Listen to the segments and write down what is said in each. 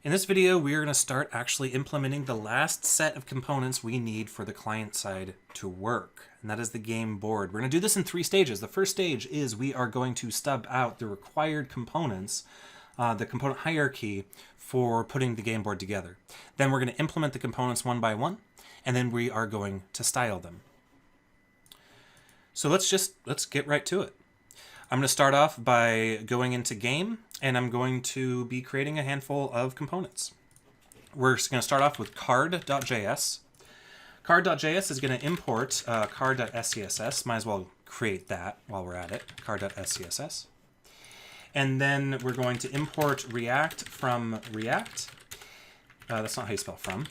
In this video, we are going to start actually implementing the last set of components we need for the client side to work, and that is the game board. We're going to do this in 3 stages. The first stage is we are going to stub out the required components, the component hierarchy for putting the game board together. Then we're going to implement the components one by one, and then we are going to style them. So let's get right to it. I'm going to start off by going into game, and I'm going to be creating a handful of components. We're going to start off with card.js. Card.js is going to import card.scss. Might as well create that while we're at it, card.scss. And then we're going to import React from React. That's not how you spell from.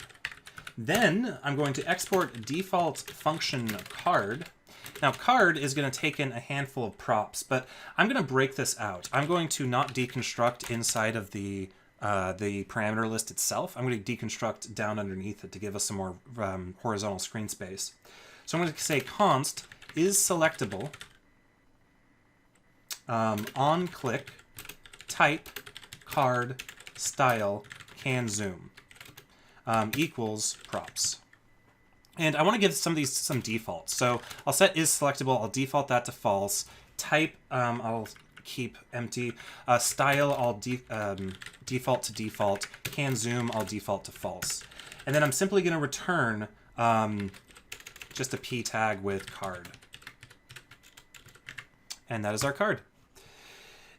Then I'm going to export default function card. Now, card is going to take in a handful of props, but I'm going to break this out. I'm going to not deconstruct inside of the parameter list itself. I'm going to deconstruct down underneath it to give us some more horizontal screen space. So I'm going to say const is selectable on click type card style can zoom equals props. And I want to give some of these some defaults. So I'll set is selectable. I'll default that to false. Type I'll keep empty. Style I'll default to default. Can zoom I'll default to false. And then I'm simply going to return just a p tag with card. And that is our card.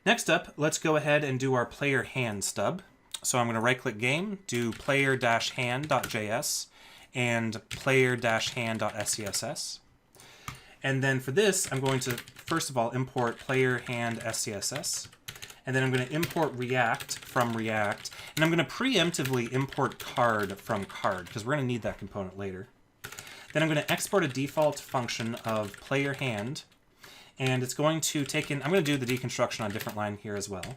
Next up, let's go ahead and do our player hand stub. So I'm going to right-click game, do player-hand.js. and player-hand.scss. And then for this, I'm going to, first of all, import player-hand.scss. And then I'm going to import React from React. And I'm going to preemptively import card from card, because we're going to need that component later. Then I'm going to export a default function of player-hand. And it's going to take in, I'm going to do the deconstruction on a different line here as well.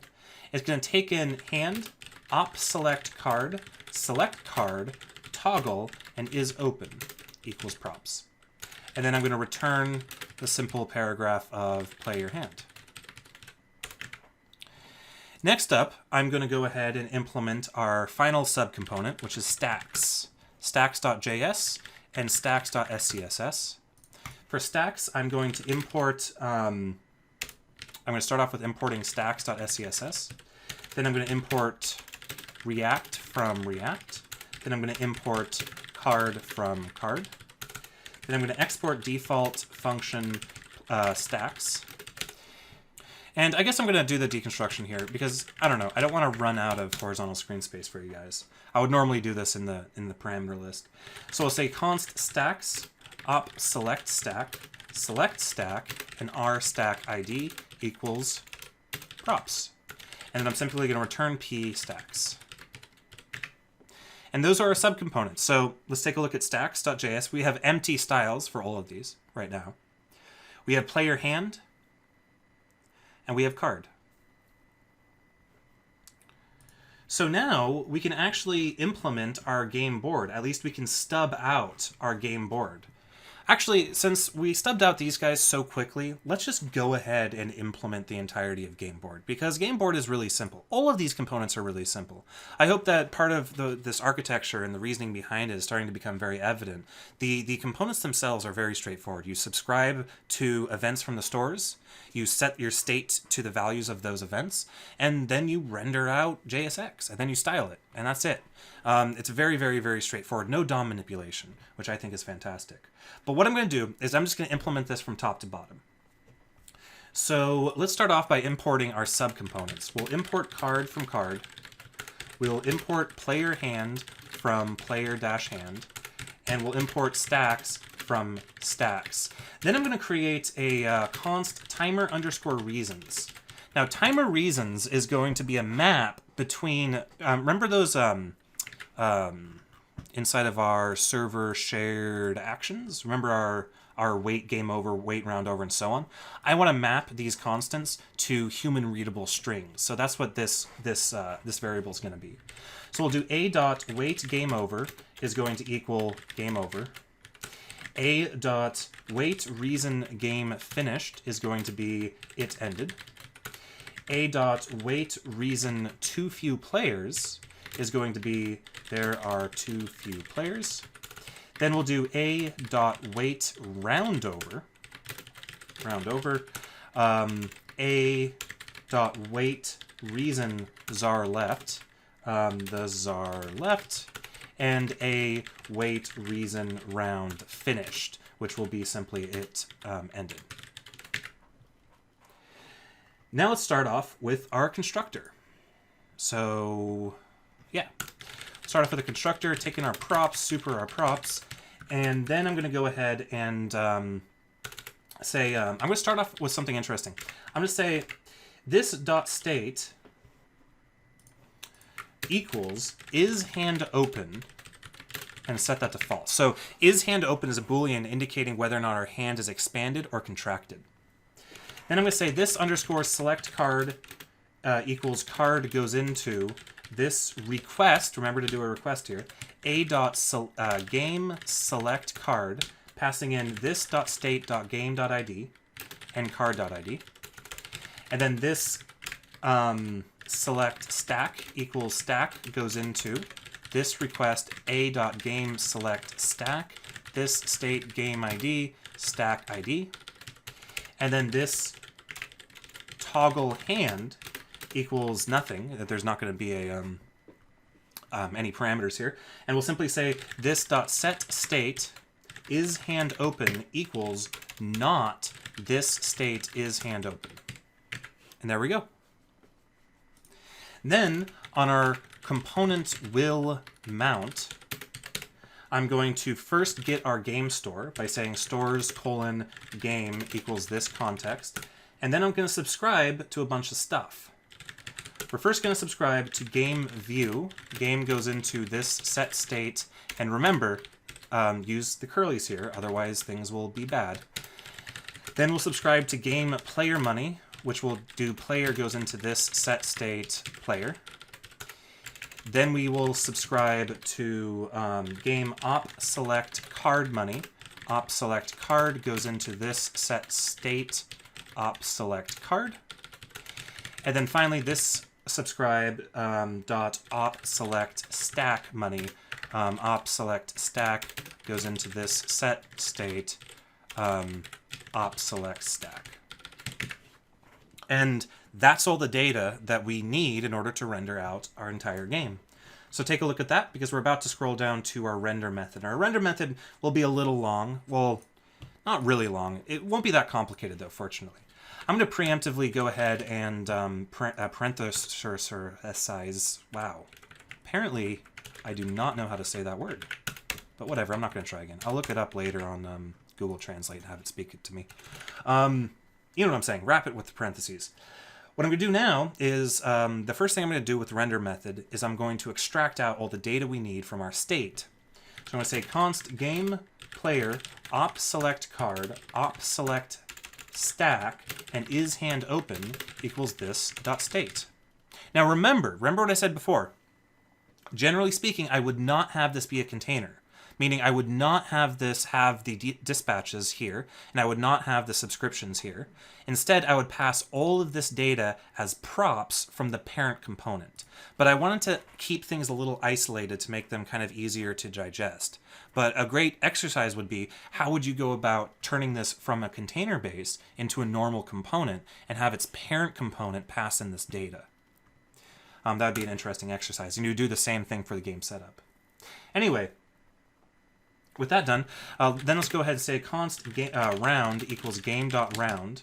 It's going to take in hand, op select card, toggle, and is open equals props. And then I'm going to return the simple paragraph of player hand. Next up, I'm going to go ahead and implement our final subcomponent, which is stacks. Stacks.js and stacks.scss. For stacks, I'm going to import, I'm going to start off with importing stacks.scss. Then I'm going to import React from React. Then I'm going to import card from card. Then I'm going to export default function stacks. And I guess I'm going to do the deconstruction here because, I don't know, I don't want to run out of horizontal screen space for you guys. I would normally do this in the parameter list. So we'll say const stacks op select stack, and r stack ID equals props. And then I'm simply going to return p stacks. And those are our subcomponents. So let's take a look at stacks.js. We have empty styles for all of these right now. We have player hand, and we have card. So now we can actually implement our game board. At least we can stub out our game board. Actually, since we stubbed out these guys so quickly, let's just go ahead and implement the entirety of game board, because game board is really simple. All of these components are really simple. I hope that part of this architecture and the reasoning behind it is starting to become very evident. The components themselves are very straightforward. You subscribe to events from the stores, you set your state to the values of those events, and then you render out JSX, and then you style it, and that's it. It's very, very, very straightforward. No DOM manipulation, which I think is fantastic. But what I'm going to do is I'm just going to implement this from top to bottom. So let's start off by importing our subcomponents. We'll import card from card. We'll import player hand from player-hand. And we'll import stacks from stacks. Then I'm going to create a const timer underscore reasons. Now, timer reasons is going to be a map between, remember those inside of our server shared actions? Remember our wait game over, wait round over, and so on? I want to map these constants to human readable strings. So that's what this variable is going to be. So we'll do a.wait game over is going to equal game over. A.wait reason game finished is going to be it ended. A.wait reason too few players is going to be there are too few players. Then we'll do a.wait roundover. A.wait reason czar left. The czar left. And a wait reason round finished, which will be simply it ended. Now let's start off with our constructor. So yeah, start off with a constructor, taking our props, super our props, and then I'm going to go ahead and say, I'm going to start off with something interesting. I'm going to say this dot state equals is hand open, and set that to false. So is hand open is a Boolean indicating whether or not our hand is expanded or contracted. Then I'm going to say this underscore select card equals card goes into this request. Remember to do a request here. Game select card, passing in this dot state dot game dot id and card dot id. And then this select stack equals stack goes into this request a.game select stack, this state game id stack id, and then this toggle hand equals nothing. There's not going to be a any parameters here, and we'll simply say this dot set state is hand open equals not this state is hand open, and there we go. Then on our component will mount, I'm going to first get our game store by saying stores colon game equals this context, and then I'm going to subscribe to a bunch of stuff. We're first going to subscribe to game view. Game goes into this set state, and remember, use the curlies here, otherwise things will be bad. Then we'll subscribe to game player money, which will do player goes into this set state player. Then we will subscribe to game op select card money. Op select card goes into this set state op select card. And then finally this subscribe dot op select stack money. Op select stack goes into this set state op select stack. And that's all the data that we need in order to render out our entire game. So take a look at that, because we're about to scroll down to our render method. Our render method will be a little long. Well, not really long. It won't be that complicated, though, fortunately. I'm going to preemptively go ahead and parenthesize. Wow. Apparently, I do not know how to say that word. But whatever, I'm not going to try again. I'll look it up later on Google Translate and have it speak it to me. You know what I'm saying. Wrap it with the parentheses. What I'm going to do now is, the first thing I'm going to do with the render method is I'm going to extract out all the data we need from our state. So I'm going to say const game player op select card op select stack and is hand open equals this dot state. Now remember what I said before. Generally speaking, I would not have this be a container. Meaning I would not have this have the dispatches here, and I would not have the subscriptions here. Instead, I would pass all of this data as props from the parent component. But I wanted to keep things a little isolated to make them kind of easier to digest. But a great exercise would be, how would you go about turning this from a container base into a normal component and have its parent component pass in this data? That would be an interesting exercise. And you would do the same thing for the game setup. Anyway, with that done, then let's go ahead and say const round equals game.round.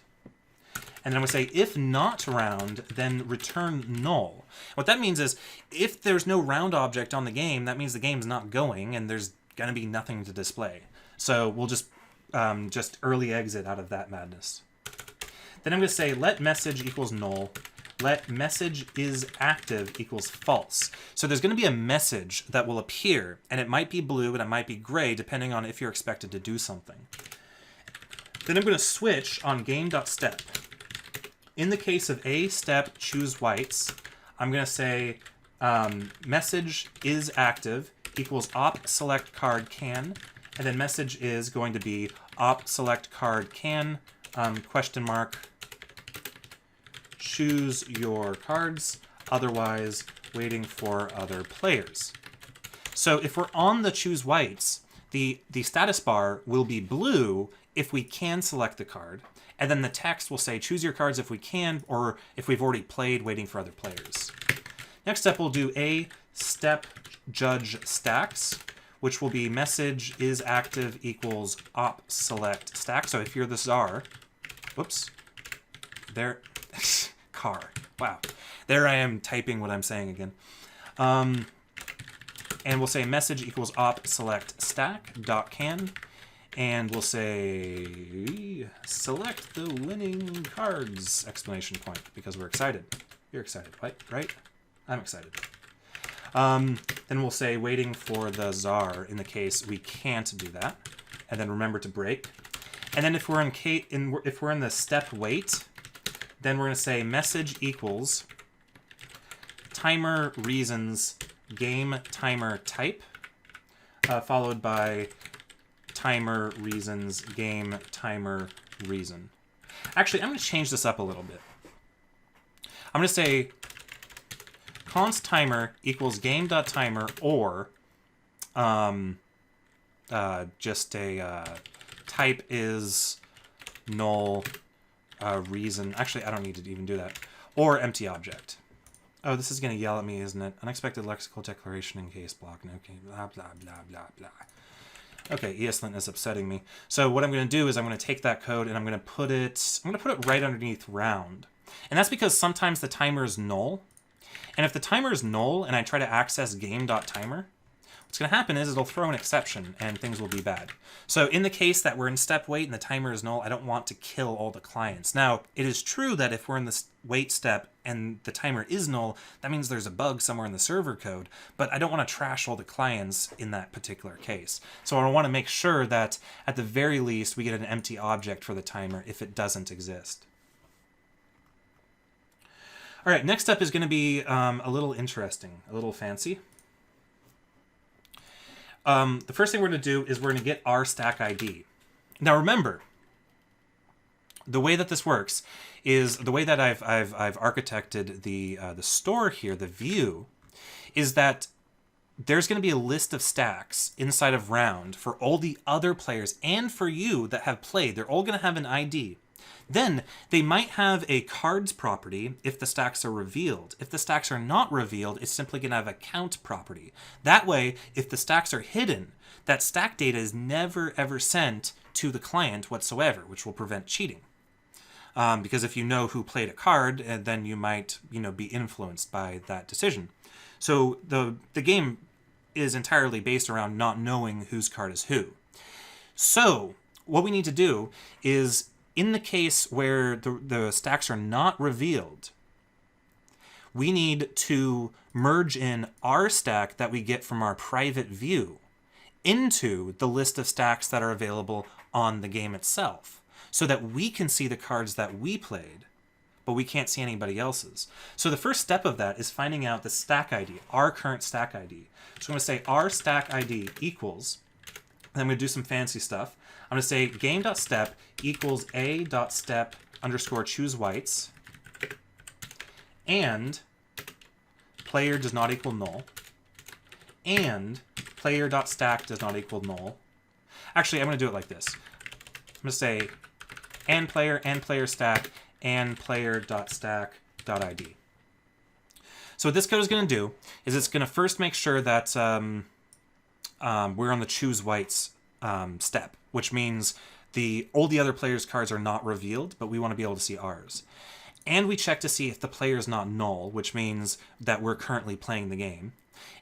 And then I'm going to say if not round, then return null. What that means is if there's no round object on the game, that means the game's not going and there's going to be nothing to display. So we'll just early exit out of that madness. Then I'm going to say let message equals null. Let message is active equals false. So there's going to be a message that will appear, and it might be blue and it might be gray depending on if you're expected to do something. Then I'm going to switch on game.step. In the case of a step choose whites, I'm going to say message is active equals op select card can, and then message is going to be op select card can question mark choose your cards, otherwise waiting for other players. So if we're on the choose whites, the status bar will be blue if we can select the card, and then the text will say choose your cards if we can, or if we've already played waiting for other players. Next up, we'll do a step judge stacks, which will be message is active equals op select stack. So if you're the czar, whoops, there, car, wow. There I am typing what I'm saying again. And we'll say message equals op select stack dot can, and we'll say select the winning cards exclamation point, because we're excited. You're excited, right? I'm excited. Then we'll say waiting for the czar in the case we can't do that, and then remember to break. And then if we're in the step wait, then we're going to say message equals timer reasons game timer type, followed by timer reasons game timer reason. Actually, I'm going to change this up a little bit. I'm going to say const timer equals game.timer, or just a type is null reason. Actually, I don't need to even do that. Or empty object. Oh, this is going to yell at me, isn't it? Unexpected lexical declaration in case block. Okay, blah, blah, blah, blah, blah. Okay, ESLint is upsetting me. So what I'm going to do is I'm going to take that code and I'm going to put it right underneath round. And that's because sometimes the timer is null. And if the timer is null and I try to access game.timer, what's going to happen is it'll throw an exception and things will be bad. So in the case that we're in step wait and the timer is null, I don't want to kill all the clients. Now, it is true that if we're in the wait step and the timer is null, that means there's a bug somewhere in the server code, but I don't want to trash all the clients in that particular case. So I want to make sure that at the very least we get an empty object for the timer if it doesn't exist. All right, next up is going to be a little interesting, a little fancy. The first thing we're going to do is we're going to get our stack ID. Now remember, the way that this works is the way that I've architected the store here, the view, is that there's going to be a list of stacks inside of round for all the other players and for you that have played. They're all going to have an ID. Then they might have a cards property if the stacks are revealed. If the stacks are not revealed, it's simply going to have a count property. That way, if the stacks are hidden, that stack data is never ever sent to the client whatsoever, which will prevent cheating. Because if you know who played a card, then you might, be influenced by that decision. So the game is entirely based around not knowing whose card is who. So what we need to do is, in the case where the stacks are not revealed, we need to merge in our stack that we get from our private view into the list of stacks that are available on the game itself, so that we can see the cards that we played, but we can't see anybody else's. So the first step of that is finding out the stack ID, our current stack ID. So I'm going to say our stack ID equals, and I'm going to do some fancy stuff. I'm going to say game.step equals a.step underscore choose whites, and player does not equal null, and player.stack does not equal null. Actually, I'm going to do it like this. I'm going to say and player stack, and player.stack.id. So what this code is going to do is it's going to first make sure that we're on the choose whites step, which means all the other players' cards are not revealed, but we want to be able to see ours. And we check to see if the player is not null, which means that we're currently playing the game.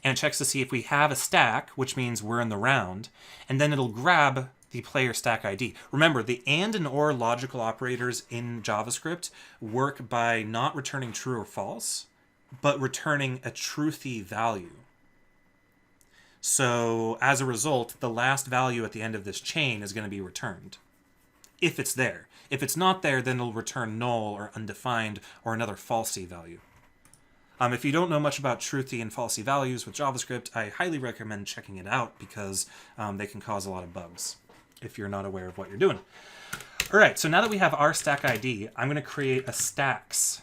And it checks to see if we have a stack, which means we're in the round, and then it'll grab the player stack ID. Remember, the and or logical operators in JavaScript work by not returning true or false, but returning a truthy value. So as a result, the last value at the end of this chain is going to be returned, if it's there. If it's not there, then it'll return null or undefined or another falsy value. If you don't know much about truthy and falsy values with JavaScript, I highly recommend checking it out because they can cause a lot of bugs if you're not aware of what you're doing. All right, so now that we have our stack ID, I'm going to create a stacks.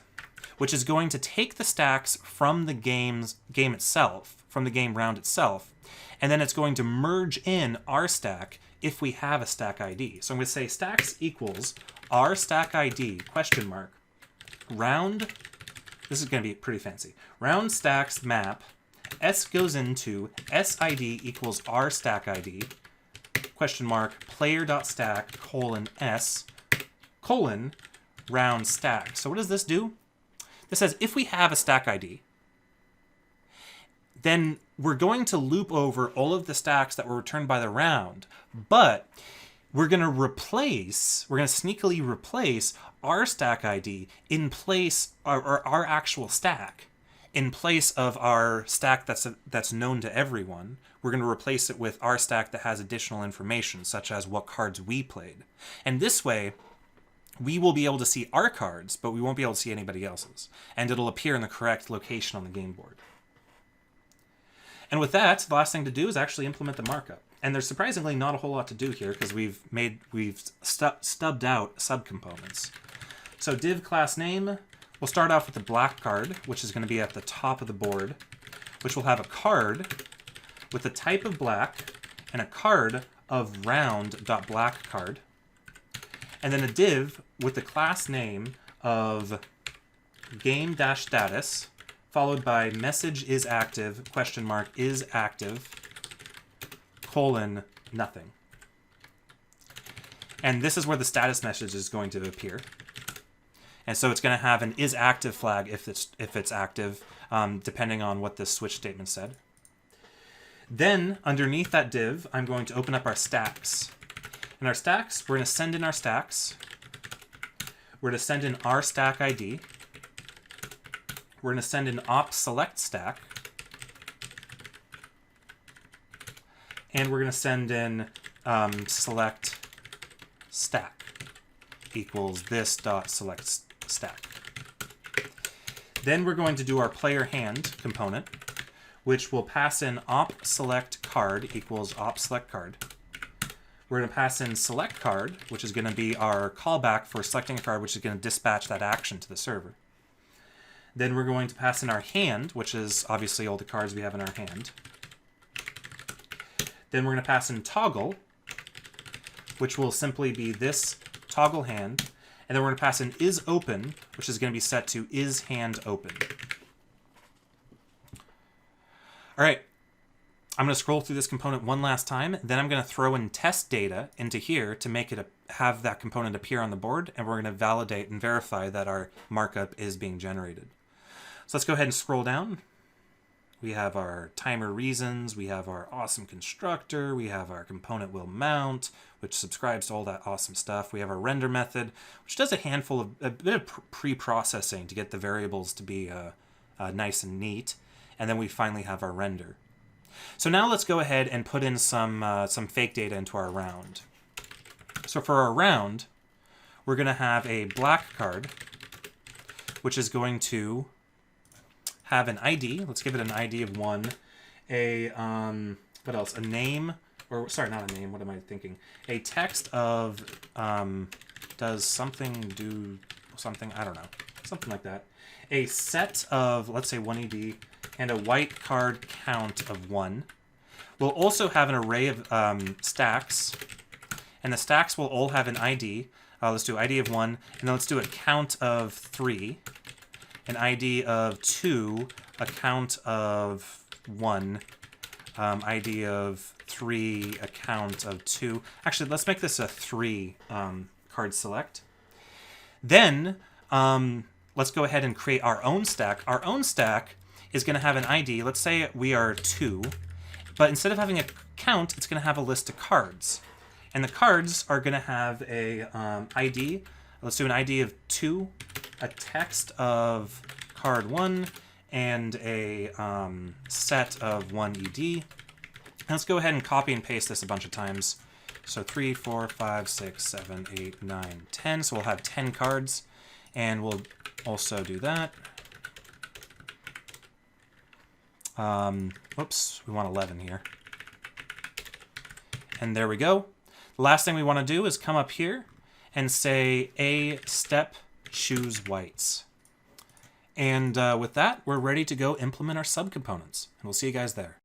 which is going to take the stacks from the game itself, from the game round itself, and then it's going to merge in our stack if we have a stack ID. So I'm going to say stacks equals our stack ID, question mark, round, this is going to be pretty fancy, round stacks map, S goes into SID equals our stack ID, question mark, player.stack colon S colon round stack. So what does this do? This says if we have a stack ID, then we're going to loop over all of the stacks that were returned by the round, but we're going to sneakily replace our stack ID in place, or our actual stack, in place of our stack that's known to everyone. We're going to replace it with our stack that has additional information, such as what cards we played. And this way, we will be able to see our cards, but we won't be able to see anybody else's. And it'll appear in the correct location on the game board. And with that, the last thing to do is actually implement the markup. And there's surprisingly not a whole lot to do here because we've stubbed out subcomponents. So div class name, we'll start off with the black card, which is going to be at the top of the board, which will have a card with the type of black and a card of round.black card. And then a div with the class name of game-status, followed by message is active, question mark is active, colon nothing. And this is where the status message is going to appear. And so it's going to have an is active flag if it's active, depending on what this switch statement said. Then underneath that div, I'm going to open up our stacks. In our stacks, we're going to send in our stacks. We're going to send in our stack ID. We're going to send in op select stack. And we're going to send in select stack equals this dot select stack. Then we're going to do our player hand component, which will pass in op select card equals op select card. We're going to pass in select card, which is going to be our callback for selecting a card, which is going to dispatch that action to the server. Then we're going to pass in our hand, which is obviously all the cards we have in our hand. Then we're going to pass in toggle, which will simply be this toggle hand. And then we're going to pass in is open, which is going to be set to is hand open. All right. I'm going to scroll through this component one last time. Then I'm going to throw in test data into here to make it have that component appear on the board. And we're going to validate and verify that our markup is being generated. So let's go ahead and scroll down. We have our timer reasons. We have our awesome constructor. We have our component will mount, which subscribes to all that awesome stuff. We have our render method, which does a bit of pre-processing to get the variables to be nice and neat. And then we finally have our render. So now let's go ahead and put in some fake data into our round. So for our round, we're going to have a black card, which is going to have an ID. Let's give it an ID of 1. What else? A name, or sorry, not a name. What am I thinking? A text of does something do something? I don't know. Something like that. A set of, let's say 1 ED, and a white card count of 1. We'll also have an array of stacks, and the stacks will all have an ID. Let's do ID of 1, and then let's do a count of 3, an ID of 2, a count of 1, ID of 3, a count of 2. Actually, let's make this a 3 card select. Then let's go ahead and create our own stack. Our own stack is going to have an ID. Let's say we are 2, but instead of having a count, it's going to have a list of cards. And the cards are going to have a ID. Let's do an ID of 2, a text of card 1, and a set of 1 ED. And let's go ahead and copy and paste this a bunch of times. So 3, 4, 5, 6, 7, 8, 9, 10. So we'll have 10 cards. And we'll also do that. Whoops, we want 11 here. And there we go. The last thing we want to do is come up here and say a step choose whites. And with that, we're ready to go implement our subcomponents. And we'll see you guys there.